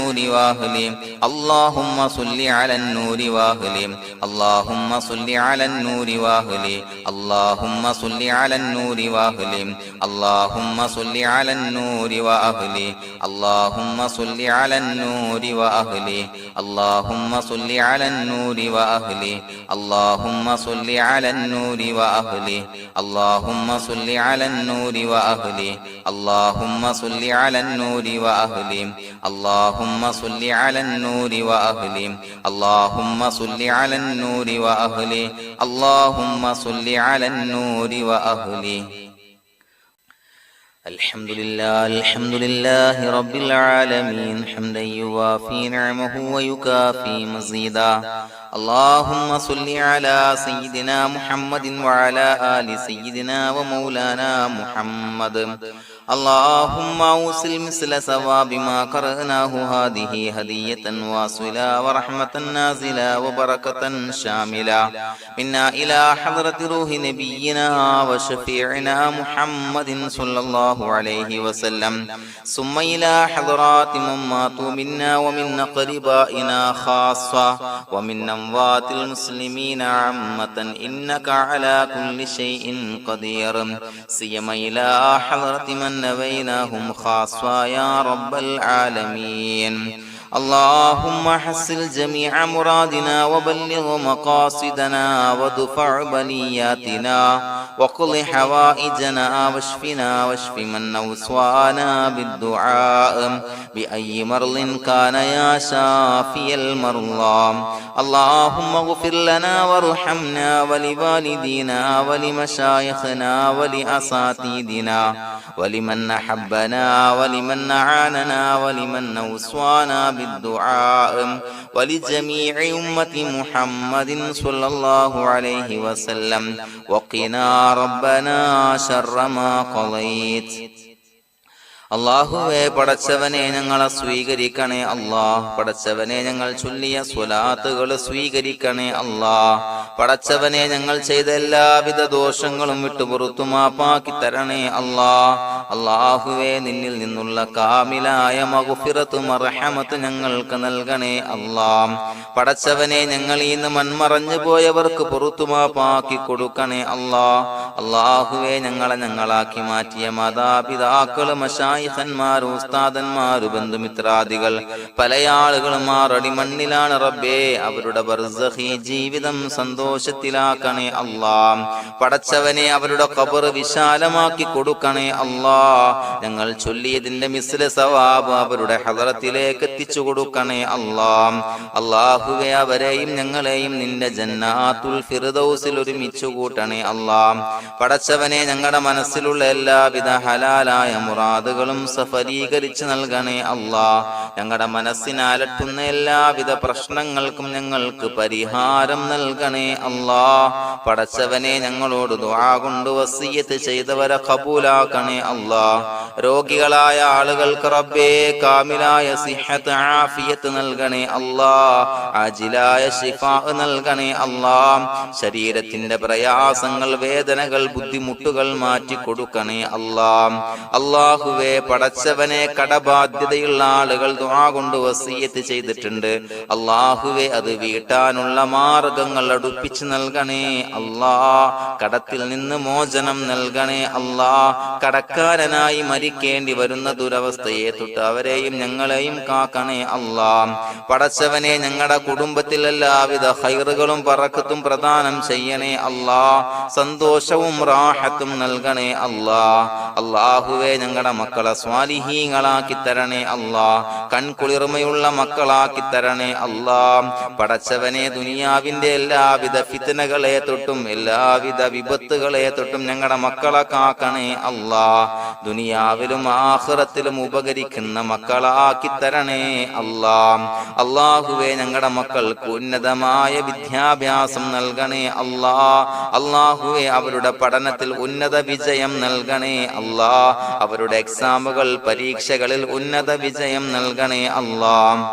النور وأهله اللهم صل على النور وأهله اللهم صل على النور وأهله اللهم صل على النور وأهله اللهم صل على النور وأهله اللهم صل على النور وأهله اللهم صل على النور وأهله اللهم صل على النور وأهله اللهم صل على النور وأهله اللهم صل على النور وأهله اللهم صل على النور وأهله اللهم صل على النور وأهله اللهم صل على النور وأهله الحمد لله رب العالمين حمدا يوافي نعمه ويكافي مزيدا اللهم صل على سيدنا محمد وعلى آل سيدنا ومولانا محمد اللهم أوصل مثل ثواب ما قرأناه هذه هدية واصلة ورحمة نازلة وبركة شاملة منا إلى حضرة روح نبينا وشفيعنا محمد صلى الله عليه وسلم ثم إلى حضرات من ماتوا منا ومن أقربائنا خاصة ومن أموات المسلمين عامة إنك على كل شيء قدير سيما إلى حضرة من نبيناهم خاصة يا رب العالمين اللهم حصل جميع مرادنا وبلغ مقاصدنا ودفع بلياتنا وقض حوائجنا واشفنا واشف من أوصانا بالدعاء بأي مرض كان يا شافي المرضى اللهم اغفر لنا وارحمنا ولوالدينا ولمشايخنا ولأساتذتنا ولمن أحبنا ولمن أعاننا ولمن أوصانا بالدعاء ولجميع أمة محمد صلى الله عليه وسلم وقنا ربنا شر ما قضيت അല്ലാഹുവേ പടച്ചവനെ ഞങ്ങളെ സ്വീകരിക്കണേ അല്ലാഹ് പടച്ചവനെ ഞങ്ങൾ ചൊല്ലിയ സ്വലാത്തുകൾ സ്വീകരിക്കണേ അല്ലാഹ് പടച്ചവനെ ഞങ്ങൾ ചെയ്ത എല്ലാവിധ ദോഷങ്ങളും വിട്ടുപുറത്തു മാപ്പാക്കി തരണേ അല്ലാഹ് അല്ലാഹുവേ നിന്നിൽ നിന്നുള്ള കാമിലായ മഗ്ഫിറത്തും റഹ്മത്തും ഞങ്ങൾക്ക് നൽകണേ അല്ലാഹ് പടച്ചവനെ ഞങ്ങൾ ഇന്ന് മൺമറഞ്ഞു പോയവർക്ക് പുറത്തു മാപ്പാക്കി കൊടുക്കണേ അല്ലാഹ് അല്ലാഹുവേ ഞങ്ങളാക്കി മാറ്റിയ മാതാപിതാക്കളും ഖന്മാർ ഉസ്താദന്മാർ ബന്ധുമിത്രാദികൾ പല ആളുകളും ആറടി മണ്ണിലാണ് റബ്ബേ അവരുടെ ബർസഖി ജീവിതം സന്തോഷത്തിലാക്കണേ അല്ലാഹ് പടച്ചവനെ അവരുടെ ഖബർ വിശാലമാക്കി കൊടുക്കണേ അല്ലാഹ് ഞങ്ങൾ ചൊല്ലിയതിന്റെ മിസ്ല സവാബ് അവരുടെ ഹദറത്തിലേക്ക് എത്തിച്ചു കൊടുക്കണേ അല്ലാഹ് അല്ലാഹുവേ അവരെയും ഞങ്ങളെയും നിന്റെ ജന്നാത്തുൽ ഫിർദൗസിൽ ഒരുമിച്ചു കൂട്ടണേ അല്ലാഹ് പടച്ചവനെ ഞങ്ങളുടെ മനസ്സിലുള്ള എല്ലാവിധ ഹലാലായ മുറാദുകളും സഫലീകരിച്ച് നൽകണേ അല്ലാഹ് ഞങ്ങളുടെ മനസ്സിനെ അലട്ടുന്ന എല്ലാവിധ പ്രശ്നങ്ങൾക്കും ഞങ്ങൾക്ക് പരിഹാരം നൽകണേ അല്ലാഹ് പടച്ചവനെ ഞങ്ങളോട് ദുആ കൊണ്ട് വസിയ്യത്ത് ചെയ്തവരെ ഖബൂലാക്കണേ അല്ലാഹ് രോഗികളായ ആളുകൾക്ക് റബ്ബേ കാമിലായ സിഹത്ത് ആഫിയത്ത് നൽകണേ അല്ലാഹ് ആജിലായ ശിഫാ നൽകണേ അല്ലാഹ് ശരീരത്തിന്റെ പ്രയാസങ്ങൾ വേദനകൾ ബുദ്ധിമുട്ടുകൾ മാറ്റി കൊടുക്കണേ അല്ലാഹ് അല്ലാഹുവേ പടച്ചവനെ കടബാധ്യതയുള്ള ആളുകൾ ദുആ കൊണ്ട് വസിയ്യത്ത് ചെയ്തിട്ടുണ്ട് അല്ലാഹുവേ അത് വീട്ടാനുള്ള മാർഗങ്ങൾ അടുപ്പിച്ച് നൽകണേ അല്ലാഹ് കടത്തിൽ നിന്ന് മോചനം നൽകണേ അല്ലാഹ് കടക്കാരനായി മരിക്കേണ്ടി വരുന്ന ദുരവസ്ഥയെ തൊട്ട് അവരെയും ഞങ്ങളെയും കാക്കണേ അല്ലാഹ് പടച്ചവനെ ഞങ്ങളുടെ കുടുംബത്തിൽ എല്ലാവിധ ഖൈറുകളും ബറക്കത്തും പ്രദാനം ചെയ്യണേ അല്ലാഹ് സന്തോഷവും റാഹത്തും നൽകണേ അല്ലാഹ് അല്ലാഹുവേ ഞങ്ങളുടെ മക്കളെ സ്വാലിഹീങ്ങളാക്കി തരണേ അല്ലാഹ് കൺകുളിർമയുള്ള മക്കളാക്കി തരണേ അല്ലാഹ് പടച്ചവനെ ദുനിയാവിന്റെ എല്ലാവിധ ഫിത്നകളെ തൊട്ടും എല്ലാവിധ വിപത്തുകളെ തൊട്ടും ഞങ്ങളുടെ മക്കളെ കാക്കണേ അല്ലാഹ് ദുനിയാവിലും ആഖിറത്തിലും ഉപകരിക്കുന്ന മക്കളാക്കി തരണേ അല്ലാഹ് അല്ലാഹുവേ ഞങ്ങളുടെ മക്കൾക്ക് ഉന്നതമായ വിദ്യാഭ്യാസം നൽകണേ അല്ലാഹ് അല്ലാഹുവേ അവരുടെ പഠനത്തിൽ ഉന്നത വിജയം നൽകണേ അല്ലാഹ് അവരുടെ എക്സാമുകൾ പരീക്ഷകളിൽ ഉന്നത വിജയം നൽകണേ അല്ലാഹ്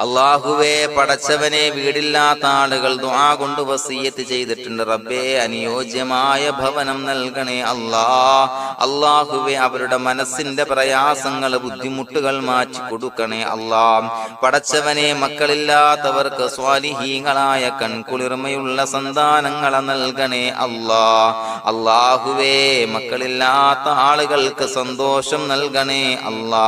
അല്ലാഹുവേ, പടച്ചവനെ, വീടില്ലാത്ത ആളുകൾ ദുആ കൊണ്ട് വസിയ്യത്ത് ചെയ്തിട്ടുണ്ട്. റബ്ബേ, അനുയോജ്യമായ ഭവനം നൽകണേ അല്ലാ. അല്ലാഹുവേ, അവരുടെ മനസ്സിന്റെ പ്രയാസങ്ങൾ, ബുദ്ധിമുട്ടുകൾ മാറ്റി കൊടുക്കണേ അല്ലാ. പടച്ചവനെ, മക്കളില്ലാത്തവർക്ക് സ്വാലിഹീങ്ങളായ കൺകുളിർമയുള്ള സന്താനങ്ങളെ നൽകണേ അല്ലാ. അല്ലാഹുവേ, മക്കളില്ലാത്ത ആളുകൾക്ക് സന്തോഷം നൽകണേ അല്ലാ.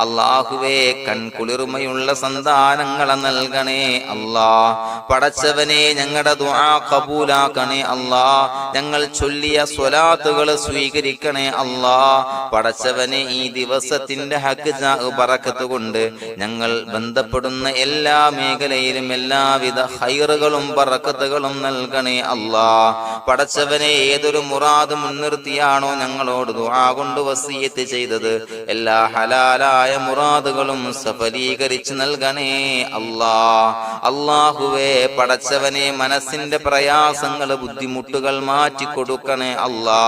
അല്ലാഹുവേ, കൺകുളിർമയുള്ള സന്താനങ്ങളെ നൽകണേ അല്ലാ. പടച്ചവനെ, ഞങ്ങളുടെ ദുആ ഖബൂലാക്കണേ അല്ലാ. ഞങ്ങൾ ചൊല്ലിയ സ്വലാത്തുകൾ സ്വീകരിക്കണേ അല്ലാ. പടച്ചവനെ, ഈ ദിവസത്തിന്റെ ഹക്ക് ബറക്കത്ത് കൊണ്ട് ഞങ്ങൾ ബന്ധപ്പെടുന്ന എല്ലാ മേഖലയിലും എല്ലാവിധ ഖൈറുകളും ബറക്കത്തുകളും നൽകണേ അല്ലാ. പടച്ചവനെ, ഏതൊരു മുറാദ് മുൻനിർത്തിയാണോ ഞങ്ങളോട് ദുആ കൊണ്ട് വസിയ്യത്ത് ചെയ്തത്, എല്ലാ ഹലാലായ മുറാദുകളും സഫലീകരിച്ച് നൽകണേ അല്ലാ. അല്ലാഹുവേ, പടച്ചവനെ, മനസ്സിന്റെ പ്രയാസങ്ങൾ, ബുദ്ധിമുട്ടുകൾ മാറ്റി കൊടുക്കണേ അല്ലാ.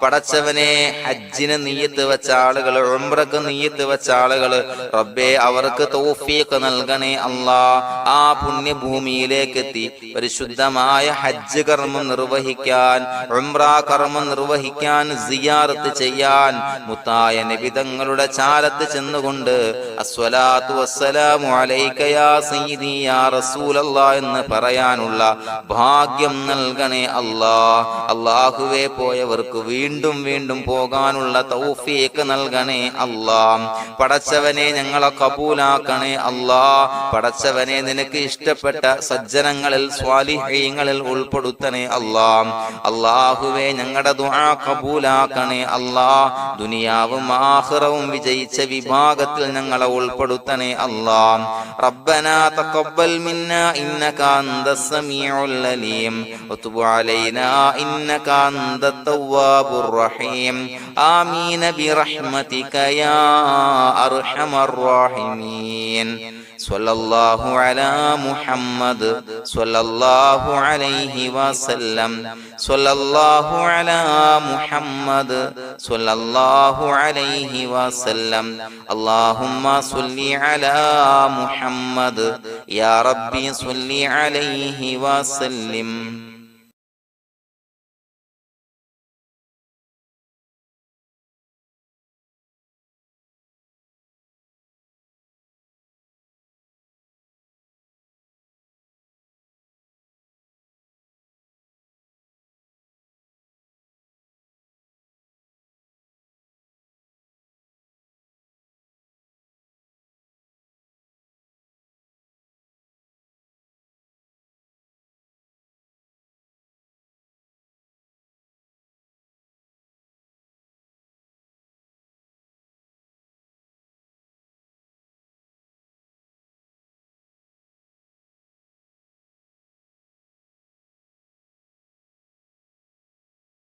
പടച്ചവനെ, ഹജ്ജിന് നിയ്യത്ത് വെച്ച ആളുകൾ, ഉംറക്ക് നിയ്യത്ത് വെച്ച ആളുകൾ, റബ്ബേ, അവർക്ക് തൗഫീഖ് നൽകണേ അല്ലാ. ആ പുണ്യഭൂമിയിലേക്ക് എത്തി പരിശുദ്ധമായ ഹജ്ജ് കർമ്മം നിർവഹിക്കാൻ, ഉംറ കർമ്മം നിർവഹിക്കാൻ, സിയാറത്ത് ചെയ്യാൻ, മുത്തായ നബി തങ്ങളുടെ ചാരത്ത് ചെന്നുകൊണ്ട് അസ്സലാത്തു വസ്സലാമു അലൈക യാ സയ്യിദി യാ റസൂലല്ലാഹ് എന്ന് പറയാനുള്ള ഭാഗ്യം നൽകണേ അല്ലാ. അല്ലാഹുവേ, പോയവർക്ക് വീണ്ടും വീണ്ടും പോകാനുള്ള തൗഫീഖ് നൽകണേ അല്ലാ. പടച്ചവനെ, ഞങ്ങളെ കബൂലാക്കണേ അല്ലാ. പടച്ചവനെ, നിനക്ക് ഇഷ്ടപ്പെട്ട സജ്ജനങ്ങളിൽ, സ്വാലിഹീങ്ങളിൽ ഉൾപ്പെടുത്തണേ അല്ലാ. അല്ലാഹുവേ, ഞങ്ങളുടെ ദുആ കബൂലാക്കണേ അല്ലാ. ദുനിയാവും ആഖിറവും വിജയിച്ച വിഭാഗത്തിൽ ഞങ്ങളെ ഉൾപ്പെടുത്തണേ അല്ലാ. റബ്ബനാ തഖബ്ബൽ മിന്നാ ഇന്നക അൻതസ് സമീഉൽ അലീം വതുബ് അലൈനാ ഇന്നക അൻതത് തവ്വാബുർ റഹീം. ആമീൻ ബിറഹ്മതിക യാ അർഹമർ റഹീമീൻ. സ്വല്ലല്ലാഹു അലാ മുഹമ്മദ് സ്വല്ലല്ലാഹു അലൈഹി വസല്ലം. സ്വല്ലല്ലാഹു അലാ മുഹമ്മദ് സ്വല്ലല്ലാഹു അലൈഹി വസല്ലം. അല്ലാഹുമ്മ സ്വല്ലി അലാ മുഹമ്മദ് യാ റബ്ബി സ്വല്ലി അലൈഹി വസല്ലം.